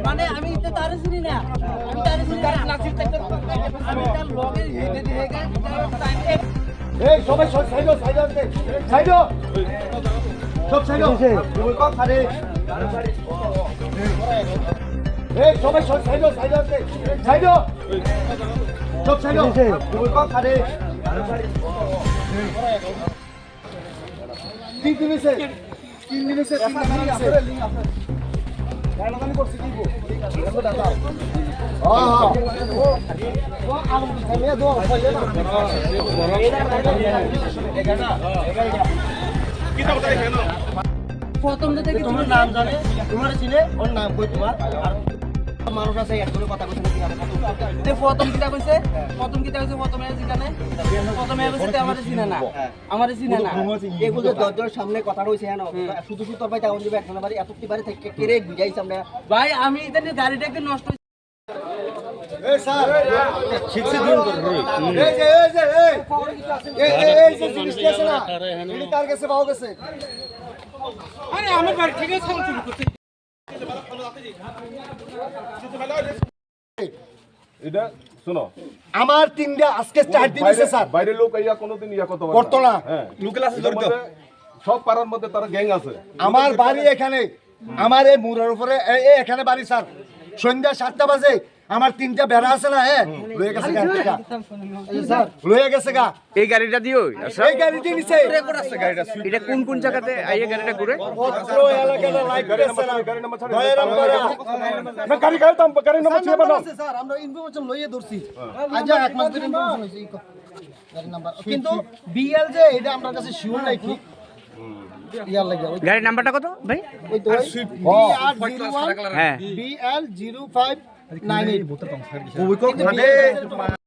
মানে আমি তো তার চিনি না, আমি তার চিনি না, নাসির থেকে আমি তার লগে হেঁটে দিয়ে গেছে। এই সবাই সাইডো সাইডো সাইডো সব সাইডো বল কম খারে এই সবাই সাইডো সাইডো সাইডো সব সাইডো বল কম খারে তিন দিনেছে প্রথম থেকে তোমার নাম জানে তোমার চিনে ওর নাম কই তোমার আর মানুষ আছে একজনে কথা কইছে তে প্রথম কিটা কইছে প্রথমে জিগানে প্রথমে বলছে আমারে চিনে না, আমারে চিনে না। এগুলো দরজার সামনে কথা কইছে হ্যাঁ শুধু শুধু তোর ভাই তাও দিবে একজনের বাড়ি এতটি বাড়ি থেকে কেড়ে বুঝাইছ আমরা ভাই আমি এখানে গাড়িটাকে নষ্ট এই স্যার শিক্ষা দিন করবে এই যে জিনিসটা আছে না এটি তার কাছে পাওয়া গেছে আরে আমার বাড়ি থেকে সাউন্ড শুরু করতে এটা শোনো আমার তিনটা আজকে 4 দিন হইছে স্যার বাইরের লোক আইয়া কোনোদিন ইয়া করতে পারে করতো না লোকাল আছে জড়িত সব পাড়ার মধ্যে তারা গ্যাং আছে আমার বাড়ি এখানে আমার এই মুড়ার উপরে এই এখানে বাড়ি স্যার সন্ধ্যা 7টা বাজে আমার তিনটা বেড়া আছে না হ্যাঁ লয়ে গেছে গা স্যার লয়ে গেছে গা এই গাড়িটা দিও এই গাড়িটি নিচে এটা কোন জায়গাতে আইয়ে গাড়িটা ঘুরে ভদ্র এলাকাটা লাইক করছে না গাড়ি নাম্বার ছাড়া দয়ারাম পাড়া না গাড়ি নাম্বার ছিল না স্যার আমরা ইনফরমেশন লইয়ে ধরছি আজ এক মাস ধরে ইনফরমেশন হইছে গাড়ি নাম্বার কিন্তু বিএল যে এটা আমার কাছে শিওর নাই ঠিক ইয়ার লাগে গাড়ির নাম্বারটা কত ভাই? ওই তো BR01 হ্যাঁ BL0598